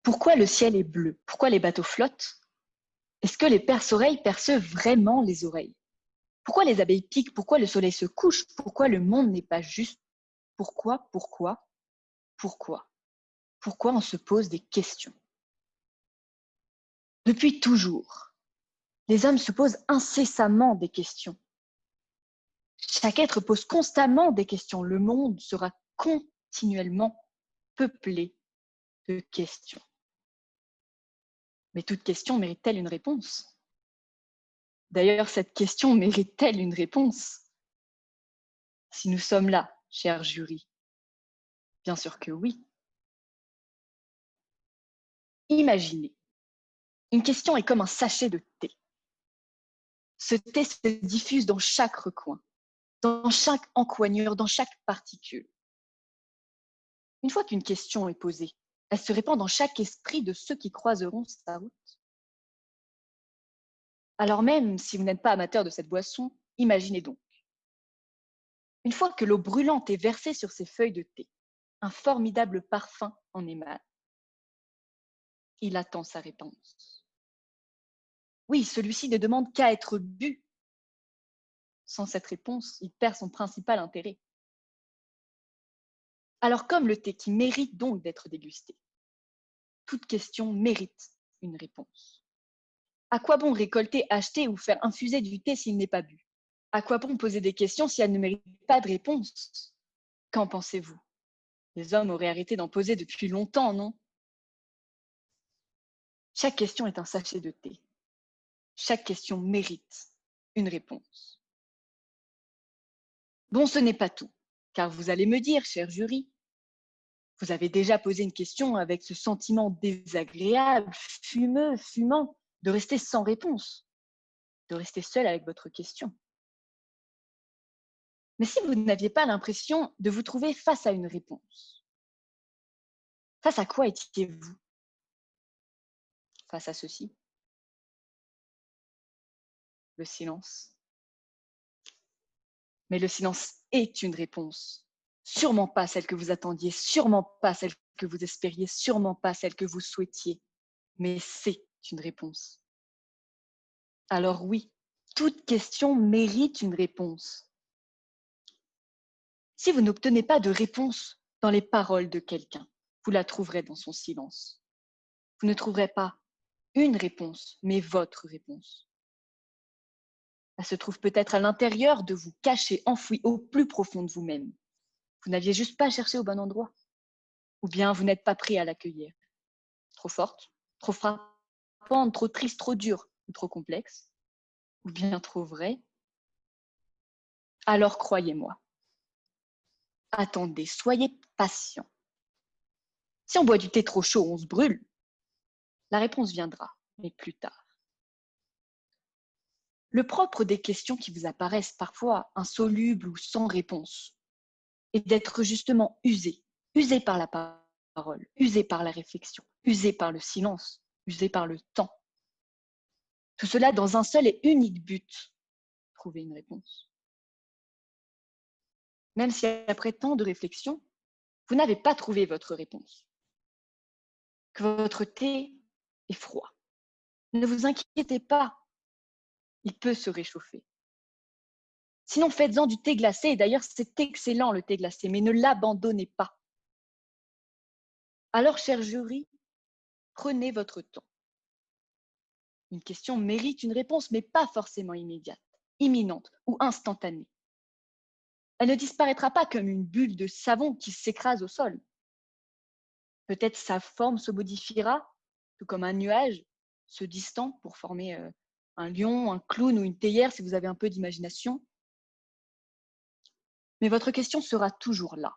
Pourquoi le ciel est bleu? Pourquoi les bateaux flottent? Est-ce que les perce-oreilles percevent vraiment les oreilles? Pourquoi les abeilles piquent? Pourquoi le soleil se couche? Pourquoi le monde n'est pas juste? Pourquoi? Pourquoi on se pose des questions? Depuis toujours, les hommes se posent incessamment des questions. Chaque être pose constamment des questions. Le monde sera continuellement peuplé de questions. Mais toute question mérite-t-elle une réponse? D'ailleurs, cette question mérite-t-elle une réponse? Si nous sommes là, cher jury, bien sûr que oui. Imaginez, une question est comme un sachet de thé. Ce thé se diffuse dans chaque recoin, dans chaque encoignure, dans chaque particule. Une fois qu'une question est posée, elle se répand dans chaque esprit de ceux qui croiseront sa route. Alors même si vous n'êtes pas amateur de cette boisson, imaginez donc. Une fois que l'eau brûlante est versée sur ces feuilles de thé, un formidable parfum en émane. Il attend sa réponse. Oui, celui-ci ne demande qu'à être bu. Sans cette réponse, il perd son principal intérêt. Alors comme le thé qui mérite donc d'être dégusté, toute question mérite une réponse. À quoi bon récolter, acheter ou faire infuser du thé s'il n'est pas bu? À quoi bon poser des questions si elles ne méritent pas de réponse? Qu'en pensez-vous? Les hommes auraient arrêté d'en poser depuis longtemps, non? Chaque question est un sachet de thé. Chaque question mérite une réponse. Bon, ce n'est pas tout, car vous allez me dire, cher jury, vous avez déjà posé une question avec ce sentiment désagréable, fumeux, fumant, de rester sans réponse, de rester seul avec votre question. Mais si vous n'aviez pas l'impression de vous trouver face à une réponse, face à quoi étiez-vous? Face à ceci, le silence. Mais le silence est une réponse. Sûrement pas celle que vous attendiez, sûrement pas celle que vous espériez, sûrement pas celle que vous souhaitiez. Mais c'est une réponse. Alors oui, toute question mérite une réponse. Si vous n'obtenez pas de réponse dans les paroles de quelqu'un, vous la trouverez dans son silence. Vous ne trouverez pas une réponse, mais votre réponse. Elle se trouve peut-être à l'intérieur de vous, cachée, enfouie au plus profond de vous-même. Vous n'aviez juste pas cherché au bon endroit. Ou bien vous n'êtes pas prêt à l'accueillir. Trop forte, trop frappante, trop triste, trop dure ou trop complexe. Ou bien trop vrai. Alors croyez-moi. Attendez, soyez patient. Si on boit du thé trop chaud, on se brûle. La réponse viendra, mais plus tard. Le propre des questions qui vous apparaissent parfois insolubles ou sans réponse est d'être justement usé par la parole, usé par la réflexion, usé par le silence, usé par le temps. Tout cela dans un seul et unique but, trouver une réponse. Même si après tant de réflexion, vous n'avez pas trouvé votre réponse, que votre thé est froid. Ne vous inquiétez pas, il peut se réchauffer. Sinon, faites-en du thé glacé. Et d'ailleurs, c'est excellent le thé glacé, mais ne l'abandonnez pas. Alors, cher jury, prenez votre temps. Une question mérite une réponse, mais pas forcément immédiate, imminente ou instantanée. Elle ne disparaîtra pas comme une bulle de savon qui s'écrase au sol. Peut-être sa forme se modifiera, tout comme un nuage se distend pour former un lion, un clown ou une théière si vous avez un peu d'imagination. Mais votre question sera toujours là,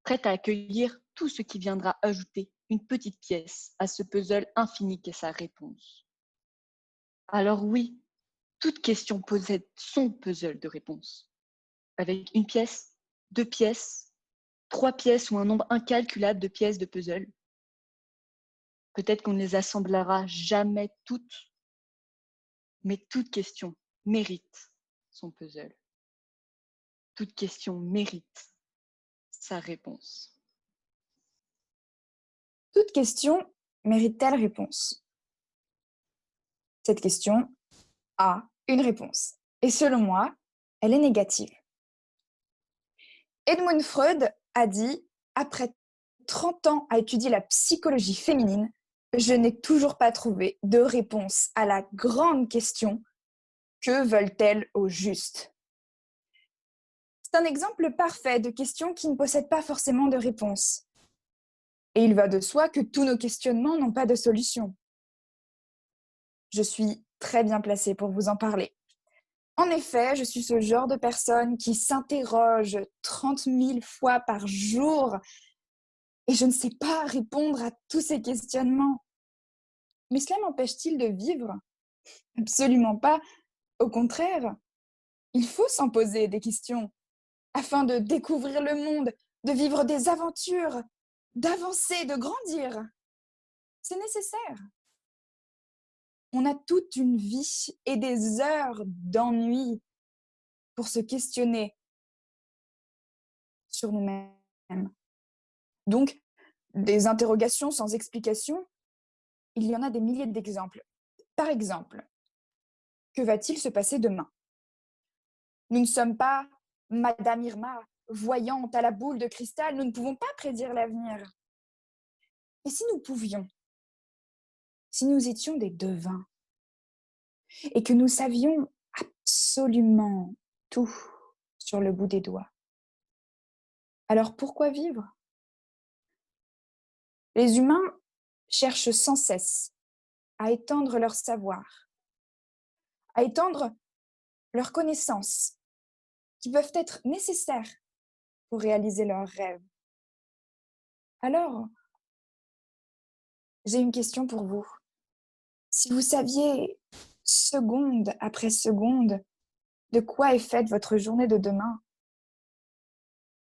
prête à accueillir tout ce qui viendra ajouter une petite pièce à ce puzzle infini qu'est sa réponse. Alors oui, toute question possède son puzzle de réponses, avec une pièce, deux pièces, trois pièces ou un nombre incalculable de pièces de puzzle. Peut-être qu'on ne les assemblera jamais toutes, mais toute question mérite son puzzle. Toute question mérite sa réponse. Toute question mérite-t-elle réponse? Cette question a une réponse. Et selon moi, elle est négative. Edmund Freud a dit, après 30 ans à étudier la psychologie féminine, je n'ai toujours pas trouvé de réponse à la grande question: que veulent-elles au juste? C'est un exemple parfait de question qui ne possède pas forcément de réponse. Et il va de soi que tous nos questionnements n'ont pas de solution. Je suis très bien placée pour vous en parler. En effet, je suis ce genre de personne qui s'interroge 30 000 fois par jour et je ne sais pas répondre à tous ces questionnements. Mais cela m'empêche-t-il de vivre? Absolument pas. Au contraire, il faut s'en poser des questions afin de découvrir le monde, de vivre des aventures, d'avancer, de grandir. C'est nécessaire. On a toute une vie et des heures d'ennui pour se questionner sur nous-mêmes. Donc, des interrogations sans explication, il y en a des milliers d'exemples. Par exemple, que va-t-il se passer demain? Nous ne sommes pas Madame Irma, voyante à la boule de cristal, nous ne pouvons pas prédire l'avenir. Et si nous pouvions, si nous étions des devins, et que nous savions absolument tout sur le bout des doigts, alors pourquoi vivre? Les humains cherchent sans cesse à étendre leur savoir, à étendre leurs connaissances qui peuvent être nécessaires pour réaliser leurs rêves. Alors, j'ai une question pour vous. Si vous saviez, seconde après seconde, de quoi est faite votre journée de demain,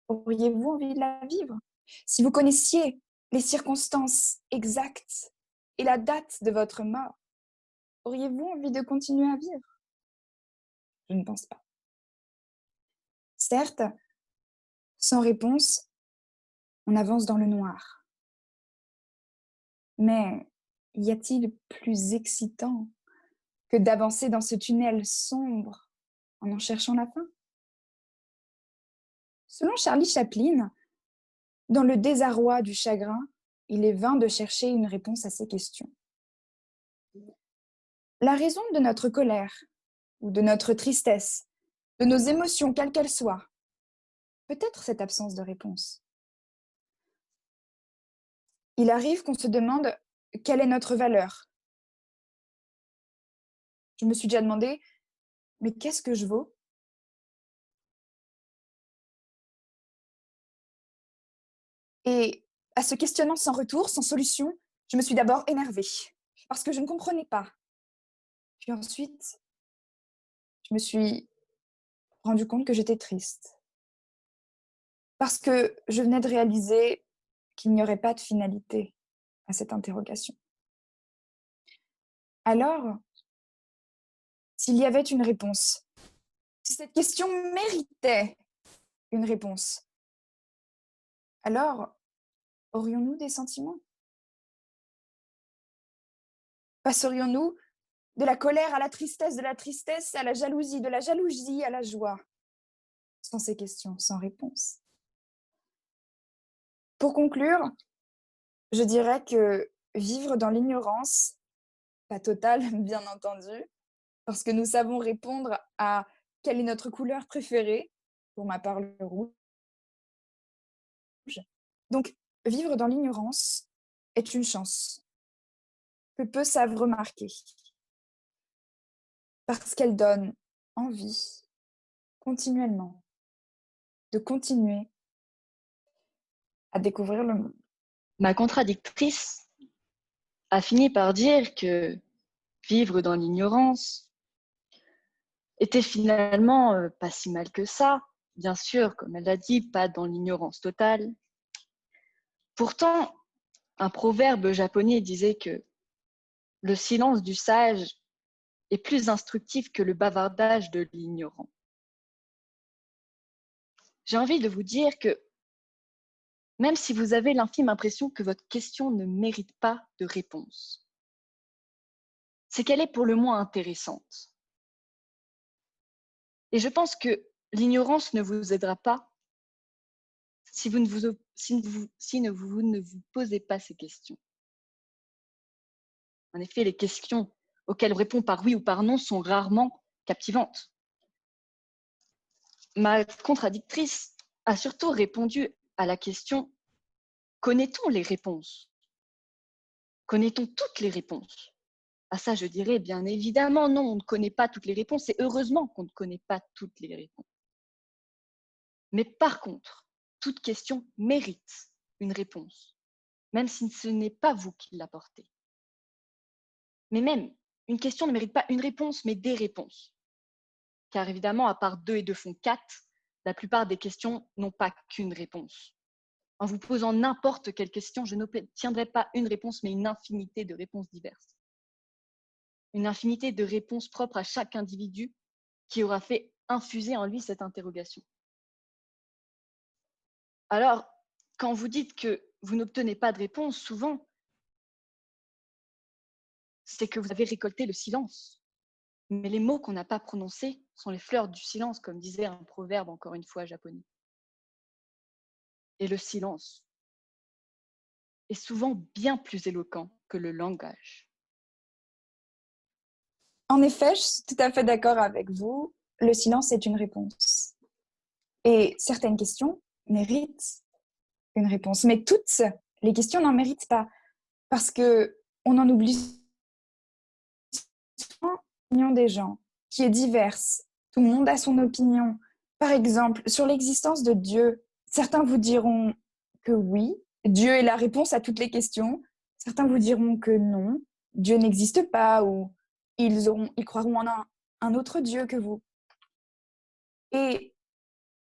auriez-vous envie de la vivre? Si vous connaissiez les circonstances exactes et la date de votre mort, auriez-vous envie de continuer à vivre? Je ne pense pas. Certes, sans réponse, on avance dans le noir. Mais y a-t-il plus excitant que d'avancer dans ce tunnel sombre en cherchant la fin? Selon Charlie Chaplin, dans le désarroi du chagrin, il est vain de chercher une réponse à ces questions. La raison de notre colère ou de notre tristesse, de nos émotions, quelles qu'elles soient, peut être cette absence de réponse. Il arrive qu'on se demande quelle est notre valeur. Je me suis déjà demandé, mais qu'est-ce que je vaux? Et à ce questionnement sans retour, sans solution, je me suis d'abord énervée parce que je ne comprenais pas. Puis ensuite, je me suis rendu compte que j'étais triste parce que je venais de réaliser qu'il n'y aurait pas de finalité à cette interrogation. Alors, s'il y avait une réponse, si cette question méritait une réponse, alors aurions-nous des sentiments? Passerions-nous de la colère à la tristesse, de la tristesse à la jalousie, de la jalousie à la joie? Sans ces questions, sans réponse. Pour conclure, je dirais que vivre dans l'ignorance, pas totale, bien entendu, parce que nous savons répondre à quelle est notre couleur préférée, pour ma part le rouge. Donc, vivre dans l'ignorance est une chance que peu savent remarquer, parce qu'elle donne envie, continuellement, de continuer à découvrir le monde. Ma contradictrice a fini par dire que vivre dans l'ignorance était finalement pas si mal que ça. Bien sûr, comme elle l'a dit, pas dans l'ignorance totale. Pourtant, un proverbe japonais disait que le silence du sage est plus instructif que le bavardage de l'ignorant. J'ai envie de vous dire que même si vous avez l'infime impression que votre question ne mérite pas de réponse. C'est qu'elle est pour le moins intéressante. Et je pense que l'ignorance ne vous aidera pas si vous ne vous posez pas ces questions. En effet, les questions auxquelles on répond par oui ou par non sont rarement captivantes. Ma contradictrice a surtout répondu à la question « Connaît-on les réponses ? Connaît-on toutes les réponses ?» À ça, je dirais bien évidemment non, on ne connaît pas toutes les réponses et heureusement qu'on ne connaît pas toutes les réponses. Mais par contre, toute question mérite une réponse, même si ce n'est pas vous qui l'apportez. Mais même, une question ne mérite pas une réponse, mais des réponses. Car évidemment, à part 2 et 2 font 4, la plupart des questions n'ont pas qu'une réponse. En vous posant n'importe quelle question, je n'obtiendrai pas une réponse, mais une infinité de réponses diverses. Une infinité de réponses propres à chaque individu qui aura fait infuser en lui cette interrogation. Alors, quand vous dites que vous n'obtenez pas de réponse, souvent, c'est que vous avez récolté le silence. Mais les mots qu'on n'a pas prononcés sont les fleurs du silence, comme disait un proverbe, encore une fois, japonais. Et le silence est souvent bien plus éloquent que le langage. En effet, je suis tout à fait d'accord avec vous. Le silence est une réponse. Et certaines questions méritent une réponse. Mais toutes les questions n'en méritent pas. Parce qu'on en oublie souvent l'opinion des gens, qui est diverse. Tout le monde a son opinion. Par exemple, sur l'existence de Dieu, certains vous diront que oui, Dieu est la réponse à toutes les questions. Certains vous diront que non, Dieu n'existe pas, ou ils croiront en un autre Dieu que vous. Et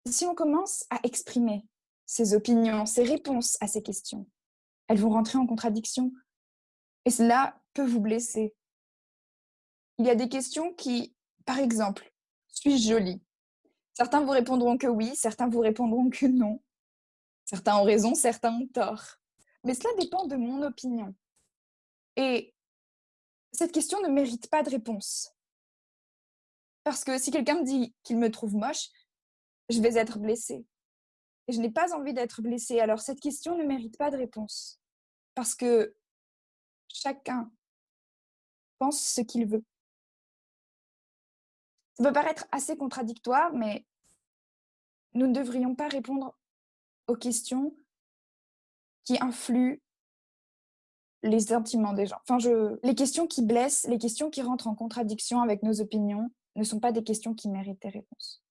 si on commence à exprimer ses opinions, ses réponses à ces questions, elles vont rentrer en contradiction. Et cela peut vous blesser. Il y a des questions qui, par exemple, suis-je jolie? Certains vous répondront que oui, certains vous répondront que non. Certains ont raison, certains ont tort. Mais cela dépend de mon opinion. Et cette question ne mérite pas de réponse. Parce que si quelqu'un me dit qu'il me trouve moche, je vais être blessée. Et je n'ai pas envie d'être blessée. Alors cette question ne mérite pas de réponse. Parce que chacun pense ce qu'il veut. Ça peut paraître assez contradictoire, mais nous ne devrions pas répondre aux questions qui influent les sentiments des gens. Les questions qui blessent, les questions qui rentrent en contradiction avec nos opinions ne sont pas des questions qui méritent des réponses.